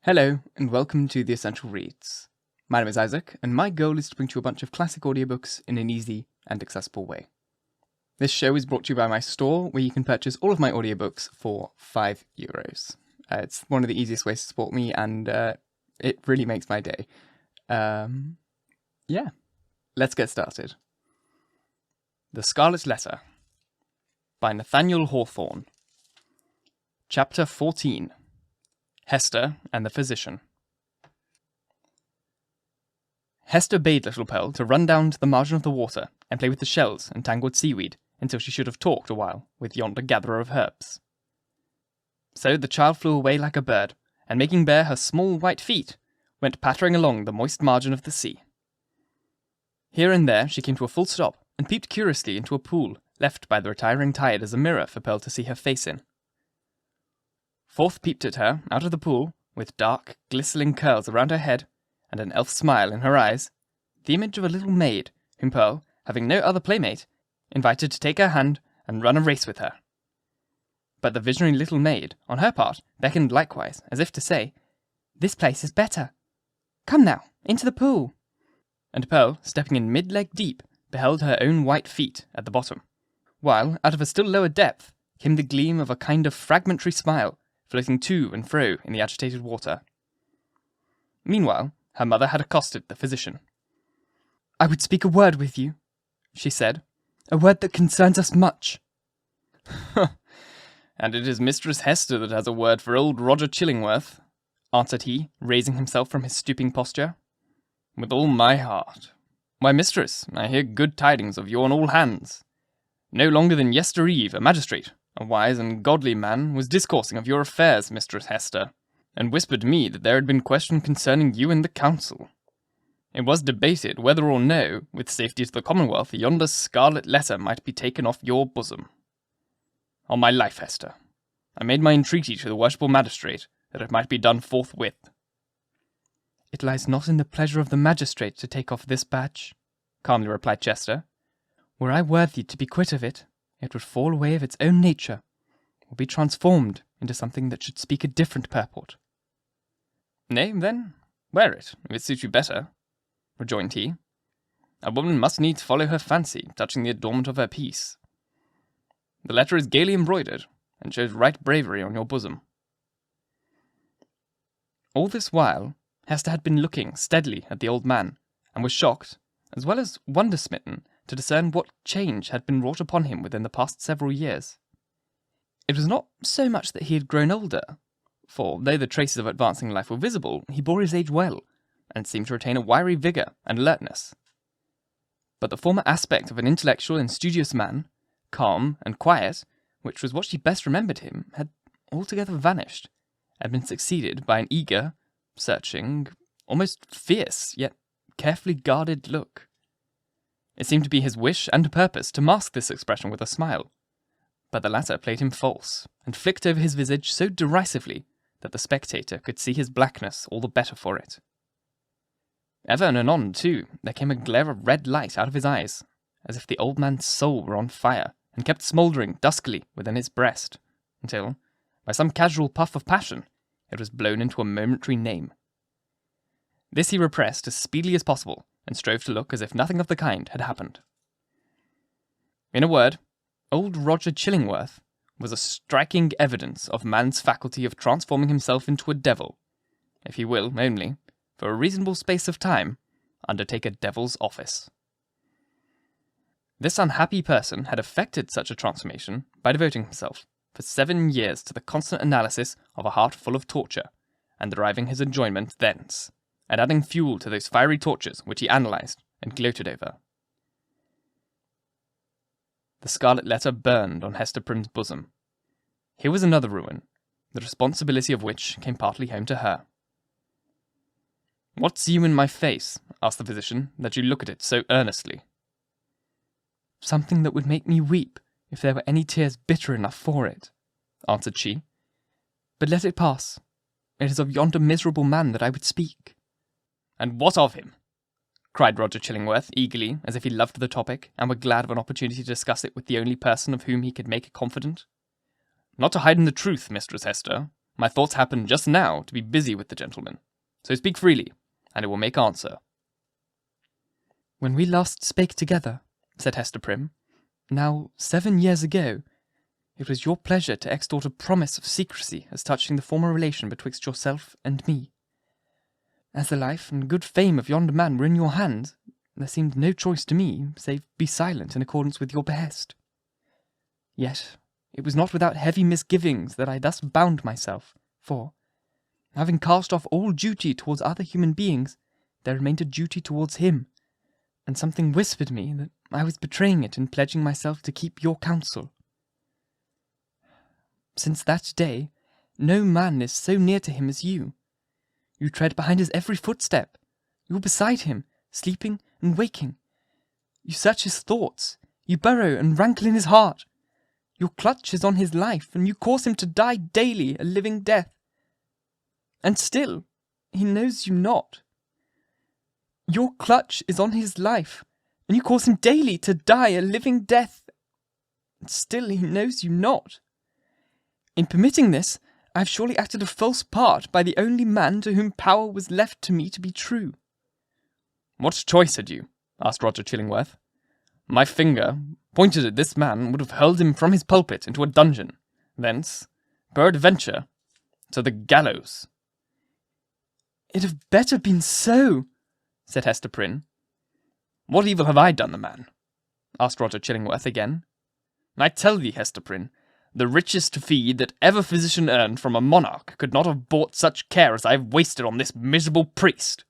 Hello, and welcome to The Essential Reads. My name is Isaac, and my goal is to bring to you a bunch of classic audiobooks in an easy and accessible way. This show is brought to you by my store, where you can purchase all of my audiobooks for €5. It's one of the easiest ways to support me, and it really makes my day. Let's get started. The Scarlet Letter by Nathaniel Hawthorne. Chapter 14. Hester and the Physician. Hester bade little Pearl to run down to the margin of the water and play with the shells and tangled seaweed until she should have talked a while with yonder gatherer of herbs. So the child flew away like a bird, and making bare her small white feet, went pattering along the moist margin of the sea. Here and there she came to a full stop and peeped curiously into a pool left by the retiring tide as a mirror for Pearl to see her face in. Forth peeped at her, out of the pool, with dark, glistening curls around her head, and an elf smile in her eyes, the image of a little maid, whom Pearl, having no other playmate, invited to take her hand and run a race with her. But the visionary little maid, on her part, beckoned likewise, as if to say, "This place is better. Come now, into the pool." And Pearl, stepping in mid-leg deep, beheld her own white feet at the bottom, while, out of a still lower depth, came the gleam of a kind of fragmentary smile, floating to and fro in the agitated water. Meanwhile, her mother had accosted the physician. "I would speak a word with you," she said, "a word that concerns us much." "And it is Mistress Hester that has a word for old Roger Chillingworth," answered he, raising himself from his stooping posture. "With all my heart. Why, mistress, I hear good tidings of you on all hands. No longer than yester-eve, a magistrate, a wise and godly man, was discoursing of your affairs, Mistress Hester, and whispered me that there had been question concerning you in the council. It was debated whether or no, with safety to the Commonwealth, yonder Scarlet Letter might be taken off your bosom. On my life, Hester, I made my entreaty to the worshipful magistrate that it might be done forthwith." "It lies not in the pleasure of the magistrate to take off this badge," calmly replied Chester. "Were I worthy to be quit of it, it would fall away of its own nature, or be transformed into something that should speak a different purport." "Nay, then, wear it, if it suits you better," rejoined he. "A woman must needs follow her fancy touching the adornment of her peace. The letter is gaily embroidered, and shows right bravery on your bosom." All this while, Hester had been looking steadily at the old man, and was shocked, as well as wonder-smitten, to discern what change had been wrought upon him within the past several years. It was not so much that he had grown older, for though the traces of advancing life were visible, he bore his age well, and seemed to retain a wiry vigour and alertness. But the former aspect of an intellectual and studious man, calm and quiet, which was what she best remembered him, had altogether vanished, and been succeeded by an eager, searching, almost fierce, yet carefully guarded look. It seemed to be his wish and purpose to mask this expression with a smile, but the latter played him false, and flicked over his visage so derisively that the spectator could see his blackness all the better for it. Ever and anon, too, there came a glare of red light out of his eyes, as if the old man's soul were on fire, and kept smouldering duskily within his breast, until, by some casual puff of passion, it was blown into a momentary name. This he repressed as speedily as possible, and strove to look as if nothing of the kind had happened. In a word, old Roger Chillingworth was a striking evidence of man's faculty of transforming himself into a devil, if he will only, for a reasonable space of time, undertake a devil's office. This unhappy person had effected such a transformation by devoting himself for 7 years to the constant analysis of a heart full of torture, and deriving his enjoyment thence, and adding fuel to those fiery torches which he analysed and gloated over. The Scarlet Letter burned on Hester Prynne's bosom. Here was another ruin, the responsibility of which came partly home to her. "What see you in my face," asked the physician, "that you look at it so earnestly?" "Something that would make me weep, if there were any tears bitter enough for it," answered she. "But let it pass. It is of yonder miserable man that I would speak." "And what of him?" cried Roger Chillingworth eagerly, as if he loved the topic, and were glad of an opportunity to discuss it with the only person of whom he could make a confidant. "Not to hide in the truth, Mistress Hester, My thoughts happen just now to be busy with the gentleman. So speak freely, and I will make answer. When we last spake together, said Hester Prynne, now 7 years ago, it was your pleasure to extort a promise of secrecy as touching the former relation betwixt yourself and me. As the life and good fame of yonder man were in your hands, there seemed no choice to me, save be silent in accordance with your behest. Yet it was not without heavy misgivings that I thus bound myself, for, having cast off all duty towards other human beings, there remained a duty towards him, and something whispered me that I was betraying it in pledging myself to keep your counsel. Since that day, no man is so near to him as you. You tread behind his every footstep. You are beside him, sleeping and waking. You search his thoughts. You burrow and rankle in his heart. Your clutch is on his life, and you cause him to die daily a living death. And still, he knows you not. Your clutch is on his life, and you cause him daily to die a living death. And still he knows you not. In permitting this, I have surely acted a false part by the only man to whom power was left to me to be true. What choice had you? Asked Roger Chillingworth. My finger, pointed at this man, would have hurled him from his pulpit into a dungeon, thence, peradventure, to the gallows. It had better been so, said Hester Prynne. What evil have I done the man? Asked Roger Chillingworth again. I tell thee, Hester Prynne, the richest fee that ever physician earned from a monarch could not have bought such care as I have wasted on this miserable priest.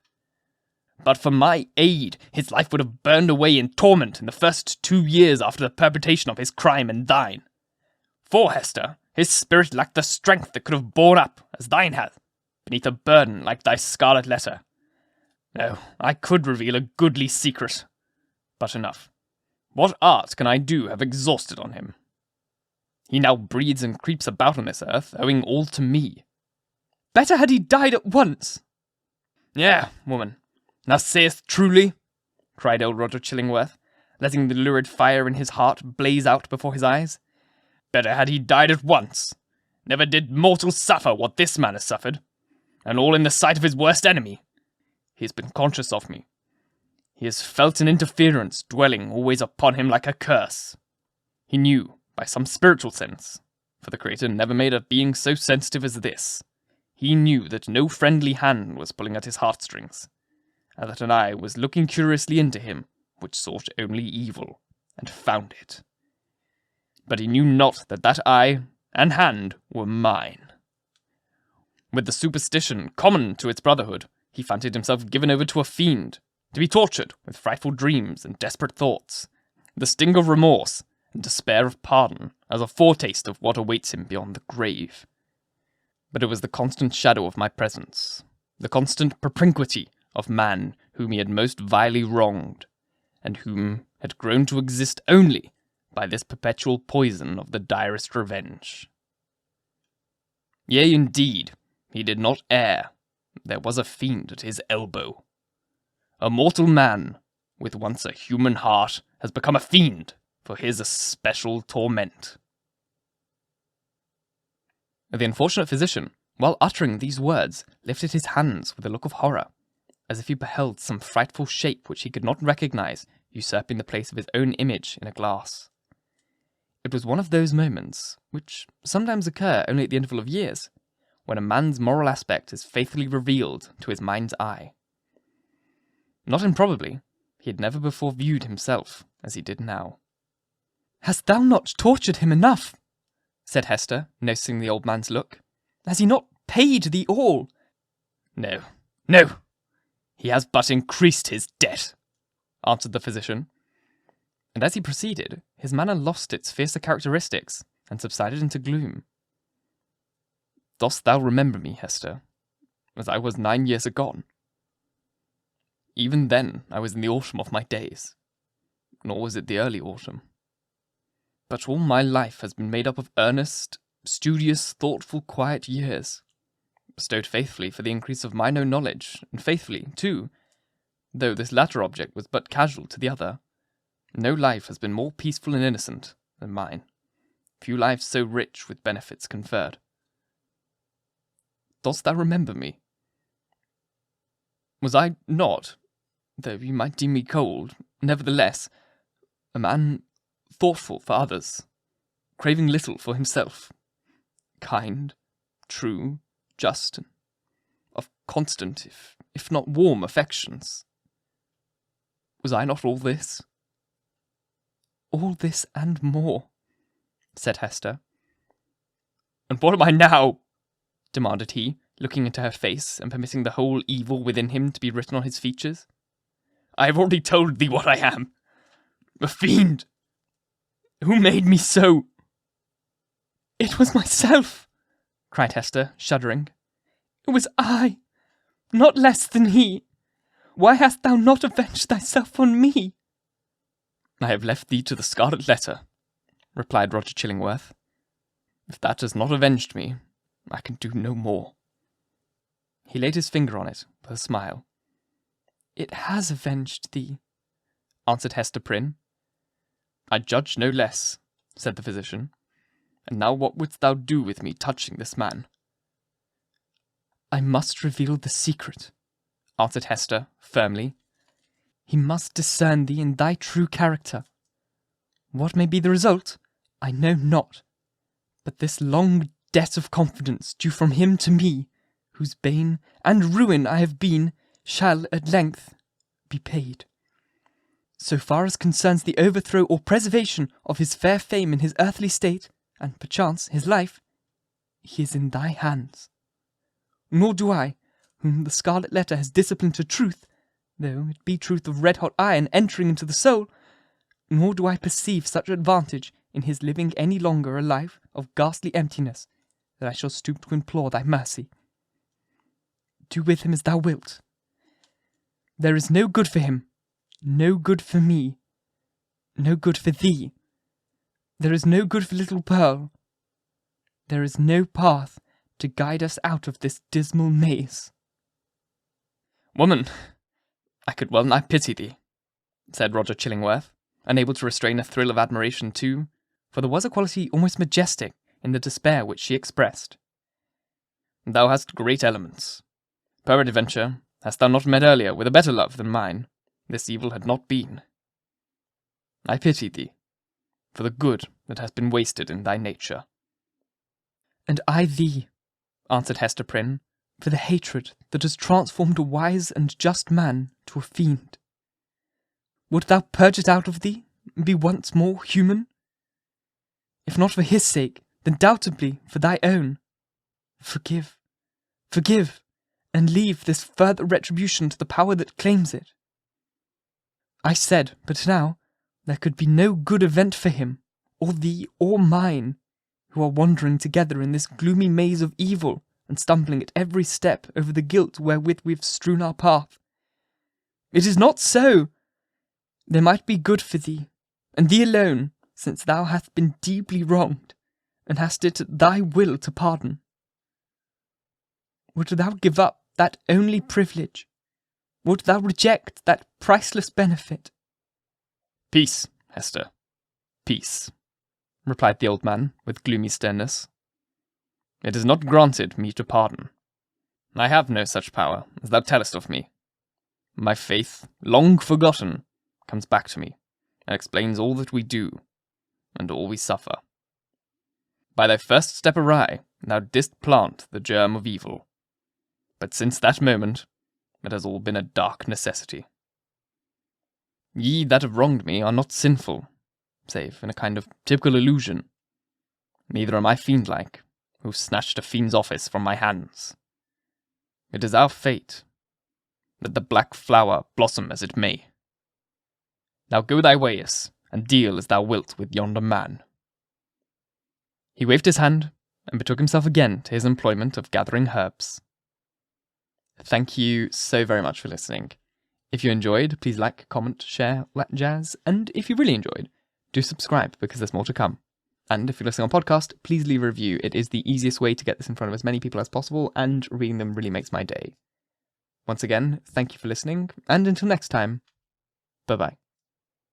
But for my aid, his life would have burned away in torment in the first 2 years after the perpetration of his crime and thine. For, Hester, his spirit lacked the strength that could have borne up, as thine hath, beneath a burden like thy Scarlet Letter. No, I could reveal a goodly secret. But enough. What art can I do have exhausted on him? He now breeds and creeps about on this earth, owing all to me. Better had he died at once. Yea, woman, thou sayest truly, cried old Roger Chillingworth, letting the lurid fire in his heart blaze out before his eyes. Better had he died at once. Never did mortal suffer what this man has suffered, and all in the sight of his worst enemy. He has been conscious of me. He has felt an interference dwelling always upon him like a curse. He knew, by some spiritual sense, for the Creator never made a being so sensitive as this, he knew that no friendly hand was pulling at his heartstrings, and that an eye was looking curiously into him, which sought only evil, and found it. But he knew not that that eye and hand were mine. With the superstition common to its brotherhood, he fancied himself given over to a fiend, to be tortured with frightful dreams and desperate thoughts, the sting of remorse and despair of pardon as a foretaste of what awaits him beyond the grave. But it was the constant shadow of my presence, the constant propinquity of man whom he had most vilely wronged, and whom had grown to exist only by this perpetual poison of the direst revenge. Yea, indeed, he did not err. There was a fiend at his elbow. A mortal man, with once a human heart, has become a fiend for his especial torment. The unfortunate physician, while uttering these words, lifted his hands with a look of horror, as if he beheld some frightful shape which he could not recognize, usurping the place of his own image in a glass. It was one of those moments, which sometimes occur only at the interval of years, when a man's moral aspect is faithfully revealed to his mind's eye. Not improbably, he had never before viewed himself as he did now. "Hast thou not tortured him enough?" said Hester, noticing the old man's look. "Has he not paid thee all?" "No, no, he has but increased his debt," answered the physician. And as he proceeded, his manner lost its fiercer characteristics and subsided into gloom. "Dost thou remember me, Hester, as I was 9 years agone? Even then I was in the autumn of my days, nor was it the early autumn. But all my life has been made up of earnest, studious, thoughtful, quiet years, bestowed faithfully for the increase of mine own knowledge, and faithfully, too, though this latter object was but casual to the other. No life has been more peaceful and innocent than mine, few lives so rich with benefits conferred. dost thou remember me? Was I not, though you might deem me cold, nevertheless, a man thoughtful for others, craving little for himself, kind, true, just, and of constant, if not warm, affections? Was I not all this? All this and more, said Hester. And what am I now? Demanded he, looking into her face and permitting the whole evil within him to be written on his features. I have already told thee what I am. A fiend. Who made me so? It was myself, cried Hester, shuddering. It was I, not less than he. Why hast thou not avenged thyself on me? I have left thee to the Scarlet Letter, replied Roger Chillingworth. If that has not avenged me, I can do no more. He laid his finger on it with a smile. It has avenged thee, answered Hester Prynne. I judge no less, said the physician. And now what wouldst thou do with me touching this man? I must reveal the secret, answered Hester firmly. He must discern thee in thy true character. What may be the result, I know not. But this long debt of confidence due from him to me, whose bane and ruin I have been, shall at length be paid. So far as concerns the overthrow or preservation of his fair fame in his earthly state, and perchance his life, he is in thy hands. Nor do I, whom the Scarlet Letter has disciplined to truth, though it be truth of red-hot iron entering into the soul, nor do I perceive such advantage in his living any longer a life of ghastly emptiness, that I shall stoop to implore thy mercy. Do with him as thou wilt. There is no good for him, no good for me, no good for thee. There is no good for little Pearl. There is no path to guide us out of this dismal maze. Woman, I could well nigh pity thee, said Roger Chillingworth, unable to restrain a thrill of admiration too, for there was a quality almost majestic in the despair which she expressed. Thou hast great elements. Peradventure, hast thou not met earlier with a better love than mine, this evil had not been. I pity thee, for the good that has been wasted in thy nature. And I thee, answered Hester Prynne, for the hatred that has transformed a wise and just man to a fiend. Wilt thou purge it out of thee, and be once more human? If not for his sake, then doubtably for thy own. Forgive, forgive, and leave this further retribution to the power that claims it. I said, but now, there could be no good event for him, or thee, or mine, who are wandering together in this gloomy maze of evil, and stumbling at every step over the guilt wherewith we have strewn our path. It is not so. There might be good for thee, and thee alone, since thou hast been deeply wronged, and hast it at thy will to pardon. Wilt thou give up that only privilege? Wilt thou reject that priceless benefit? Peace, Hester, peace, replied the old man with gloomy sternness. It is not granted me to pardon. I have no such power as thou tellest of me. My faith, long forgotten, comes back to me, and explains all that we do, and all we suffer. By thy first step awry, thou didst plant the germ of evil. But since that moment, it has all been a dark necessity. Ye that have wronged me are not sinful, save in a kind of typical illusion. Neither am I fiend-like, who snatched a fiend's office from my hands. It is our fate, that the black flower blossom as it may. Now go thy ways, and deal as thou wilt with yonder man. He waved his hand, and betook himself again to his employment of gathering herbs. Thank you so very much for listening. If you enjoyed, please like, comment, share, all that jazz, and if you really enjoyed, do subscribe because there's more to come. And if you're listening on podcast, please leave a review. It is the easiest way to get this in front of as many people as possible, and reading them really makes my day. Once again, thank you for listening, and until next time, bye-bye.